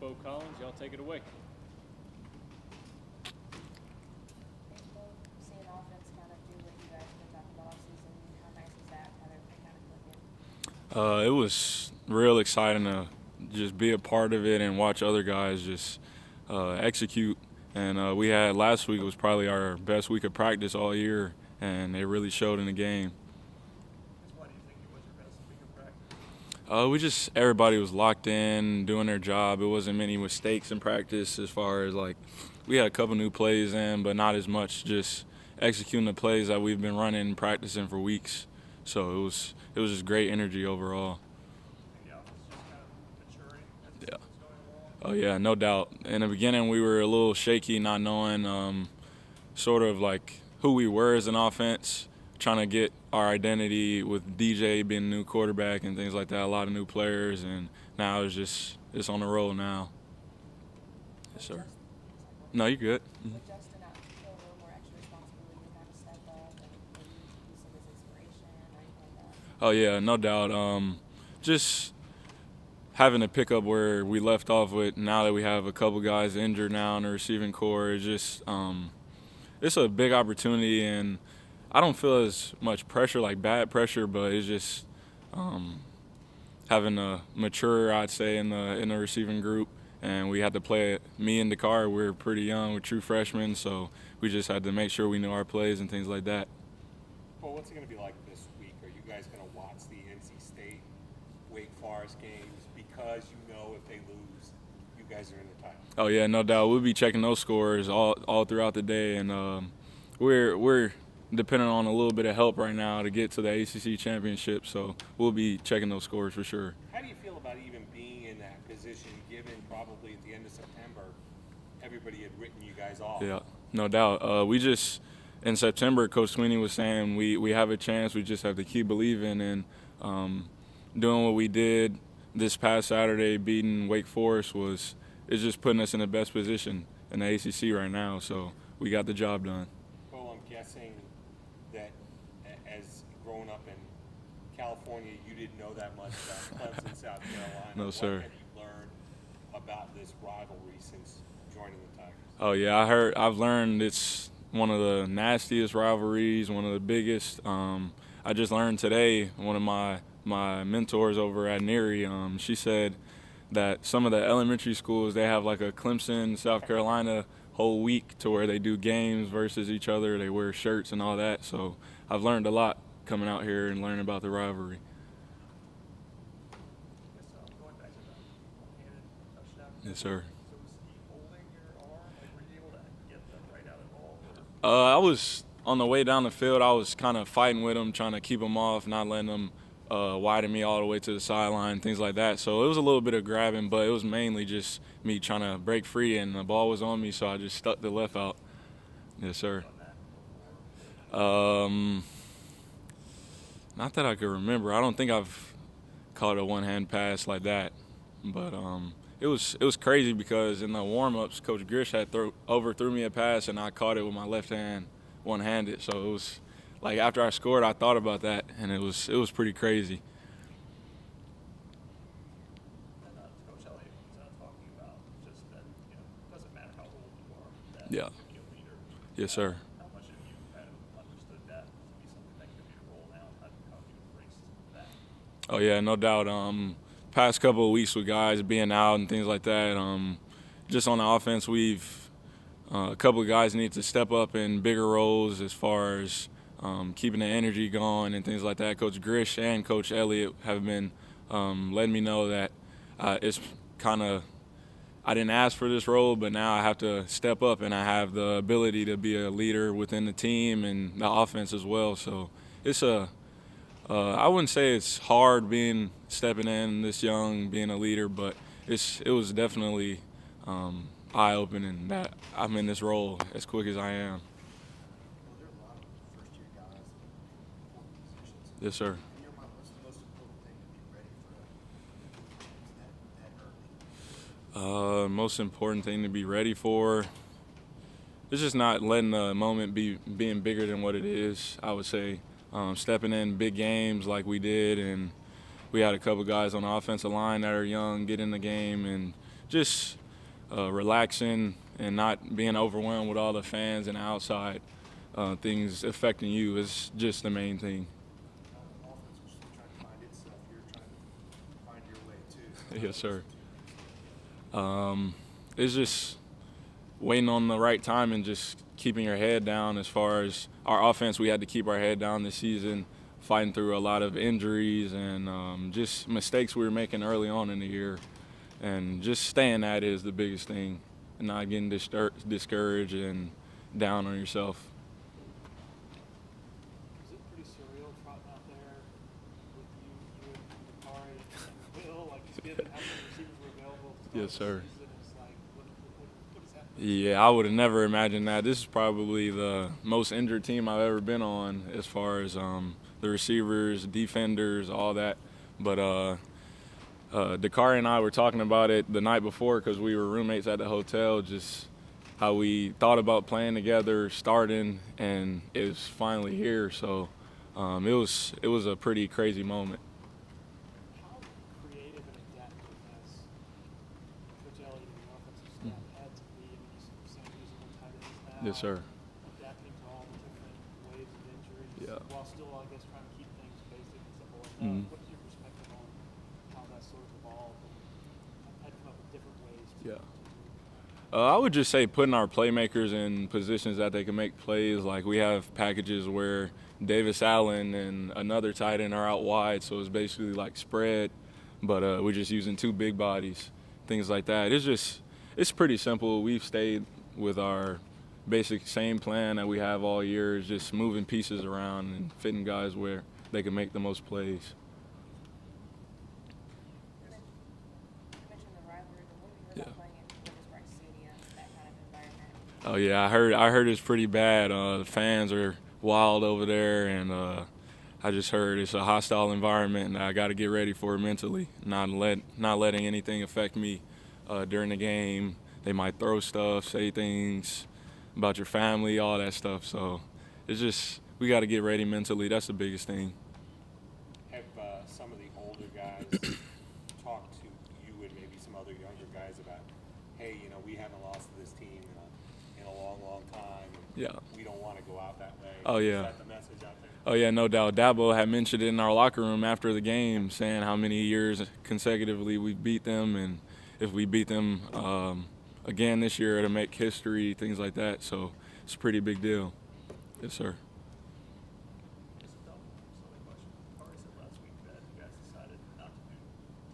Beaux Collins. Y'all take it away. Seeing offense kind of do what you guys have been talking about all season, how nice is that? How everything kind of clicking? It was real exciting to just be a part of it and watch other guys just execute. And we had last week was probably our best week of practice all year, and it really showed in the game. Why do you think it was your best week of practice? Everybody was locked in, doing their job. It wasn't many mistakes in practice as far as like we had a couple new plays in, but not as much just executing the plays that we've been running and practicing for weeks. So it was just great energy overall. The offense just kind of maturing as the Yeah. season's going along. Oh yeah, no doubt. In the beginning, we were a little shaky, not knowing sort of like who we were as an offense, trying to get our identity with DJ being a new quarterback and things like that. A lot of new players, and now it's on the roll now. Yes, sir. No, you're good. With Justin out, feel a little more extra responsibility to kind of step up and maybe use him as inspiration or anything like that? Oh yeah, no doubt. Just having to pick up where we left off with. Now that we have a couple guys injured now in the receiving core, it's just it's a big opportunity, and I don't feel as much pressure, like bad pressure, but it's just having to mature, I'd say, in the receiving group. And we had to play it. Me and Dakar, we were pretty young, we're true freshmen, so we just had to make sure we knew our plays and things like that. Well, what's it going to be like this week? Are you guys going to watch the NC State, Wake Forest games because you know if they lose, you guys are in the title? Oh yeah, no doubt. We'll be checking those scores all throughout the day, and we're depending on a little bit of help right now to get to the ACC championship. So we'll be checking those scores for sure. How do you feel about even being in that position, given probably at the end of September, everybody had written you guys off? Yeah, no doubt. We just in September, Coach Sweeney was saying we have a chance. We just have to keep believing and doing what we did this past Saturday, beating Wake Forest is just putting us in the best position in the ACC right now. So we got the job done. Well, I'm guessing that as growing up in California, you didn't know that much about Clemson, South Carolina. No, sir. What have you learned about this rivalry since joining the Tigers? Oh yeah, I've learned it's one of the nastiest rivalries, one of the biggest. I just learned today, one of my mentors over at Neary, she said that some of the elementary schools, they have like a Clemson, South Carolina whole week to where they do games versus each other. They wear shirts and all that. So I've learned a lot coming out here and learning about the rivalry. I guess going back to the one-handed touchdown. Yes, sir. So was he holding your arm? Like, were you able to get the right out of the ball? I was on the way down the field. I was kind of fighting with him, trying to keep him off, not letting him widen me all the way to the sideline, things like that. So it was a little bit of grabbing, but it was mainly just me trying to break free, and the ball was on me, so I just stuck the left out. Yes, sir. Not that I could remember. I don't think I've caught a one-hand pass like that, but it was crazy because in the warm-ups, Coach Grish had overthrew me a pass, and I caught it with my left hand, one-handed. So it was like after I scored, I thought about that, and it was pretty crazy. And Coach Elliott was talking about just that, it doesn't matter how old you are, that Yeah. you can be a leader. Yes, sir. How much have you kind of understood that to be something that could be your role now? How have you embraced that? Oh yeah, no doubt. Past couple of weeks with guys being out and things like that. Just on the offense, we've a couple of guys need to step up in bigger roles as far as keeping the energy going and things like that. Coach Grish and Coach Elliott have been letting me know that it's kind of I didn't ask for this role, but now I have to step up, and I have the ability to be a leader within the team and the offense as well. So it's I wouldn't say it's hard stepping in this young, being a leader, but it was definitely eye-opening that I'm in this role as quick as I am. Well, there are a lot of first-year guys in important positions. Yes, sir. In your mind, what's the most important thing to be ready for that early? Most important thing to be ready for is just not letting the moment being bigger than what it is. I would say stepping in big games like we did, and we had a couple guys on the offensive line that are young get in the game and just relaxing and not being overwhelmed with all the fans and outside things affecting you is just the main thing. The offense was trying to find itself. You're trying to find your way too. Yes, sir. It's just waiting on the right time and just keeping your head down. As far as our offense, we had to keep our head down this season, fighting through a lot of injuries and just mistakes we were making early on in the year. And just staying at it is the biggest thing, and not getting discouraged and down on yourself. Is it pretty surreal trotting out there with you and Dakari and Will, like just given how many receivers were available to start Yes, sir. the season? It's like, what is happening? Yeah, I would have never imagined that. This is probably the most injured team I've ever been on as far as the receivers, defenders, all that. But Dakari and I were talking about it the night before because we were roommates at the hotel, just how we thought about playing together, starting, and it was finally here. So it was a pretty crazy moment. How creative and adaptive has Coach Elliott and the offensive staff had to be? I mean, you're saying using more tight ends now. Yes, sir. Adapting to all the different waves of injuries, Yeah. while still, I guess, trying to keep things basic and simple like that. Mhm. What is your perspective on how that sort of evolved and had to come up with different ways to Yeah. do I would just say putting our playmakers in positions that they can make plays. Like we have packages where Davis Allen and another tight end are out wide, so it's basically like spread, but we're just using two big bodies, things like that. It's pretty simple. We've stayed with our basic same plan that we have all year, is just moving pieces around and fitting guys where they can make the most plays. You mentioned the rivalry, but what have you heard Yeah. about playing in Columbus Rice Stadium, that kind of environment? Oh yeah, I heard it's pretty bad. The fans are wild over there, and I just heard it's a hostile environment, and I got to get ready for it mentally. Not letting anything affect me during the game. They might throw stuff, say things about your family, all that stuff. So it's just we got to get ready mentally. That's the biggest thing. Have some of the older guys talked to you and maybe some other younger guys about, hey, you know, we haven't lost to this team in a long, long time. And Yeah. we don't want to go out that way. Oh, yeah. Is that the message out there? Oh yeah, no doubt. Dabo had mentioned it in our locker room after the game, saying how many years consecutively we beat them, and if we beat them again this year, it'll make history, things like that. So it's a pretty big deal. Yes, sir. Just a dumb, silly question. Dakari said last week that you guys decided not to do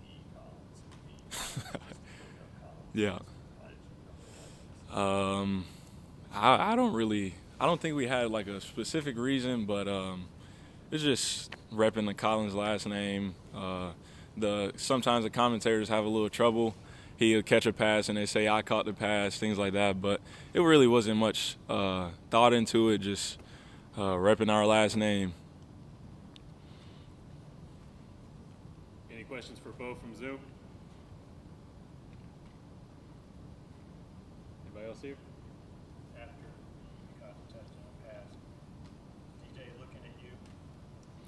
D. Collins and D. Collins. Yeah. Why did you go for that? I don't think we had like a specific reason, but it's just repping the Collins last name. Sometimes the commentators have a little trouble. He'll catch a pass and they say I caught the pass, things like that. But it really wasn't much thought into it. Just repping our last name. Any questions for Beaux from Zoom? Anybody else here? After you got the touchdown pass, DJ looking at you,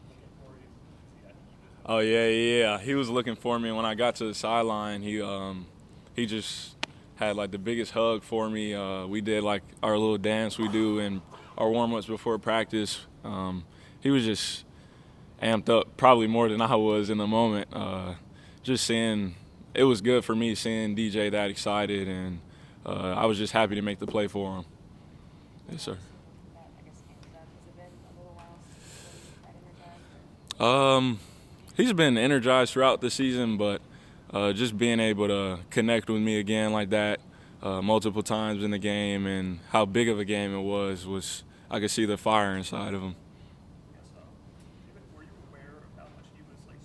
looking for you. See, I think he was Oh yeah. He was looking for me when I got to the sideline. He just had like the biggest hug for me. We did like our little dance we do in our warm-ups before practice. He was just amped up, probably more than I was in the moment. Just seeing, it was good for me seeing DJ that excited, and I was just happy to make the play for him. Yes, sir. That, I guess, game's done. Has it been a little while since you've been that energized? He's been energized throughout the season, but just being able to connect with me again like that multiple times in the game, and how big of a game it was I could see the fire inside of him. Yes, were you aware of how much he was like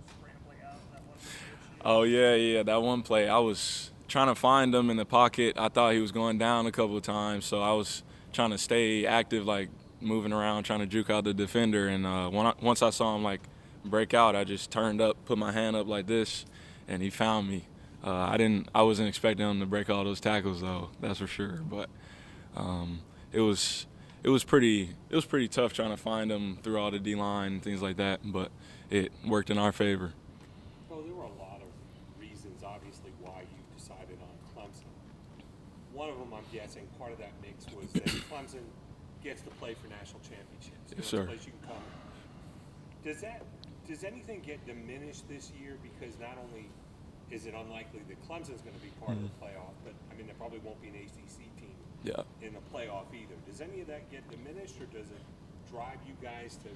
scrambling out in that one situation? Oh yeah, that one play, I was trying to find him in the pocket. I thought he was going down a couple of times, so I was trying to stay active, like moving around, trying to juke out the defender. And once I saw him like break out, I just turned up, put my hand up like this, and he found me. I wasn't expecting him to break all those tackles though, that's for sure. But it was pretty tough trying to find him through all the D-line and things like that. But it worked in our favor. Well, there were a lot of reasons, obviously, why you decided Clemson. One of them, I'm guessing, part of that mix was that Clemson gets to play for national championships. Yes, It's sir. a place you can come. Does anything get diminished this year because not only is it unlikely that Clemson's going to be part of the playoff, but I mean there probably won't be an ACC team Yeah. in the playoff either. Does any of that get diminished, or does it drive you guys to,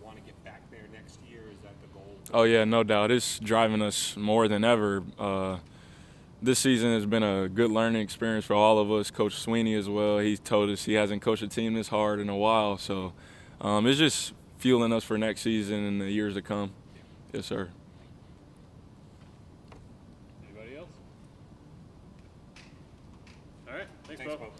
want to get back there next year? Is that the goal? Oh yeah, no doubt. It's driving us more than ever. This season has been a good learning experience for all of us. Coach Sweeney as well. He told us he hasn't coached a team this hard in a while, so it's just fueling us for next season and the years to come. Yes, sir. Anybody else? All right, thanks, Thanks, Beaux. Beaux.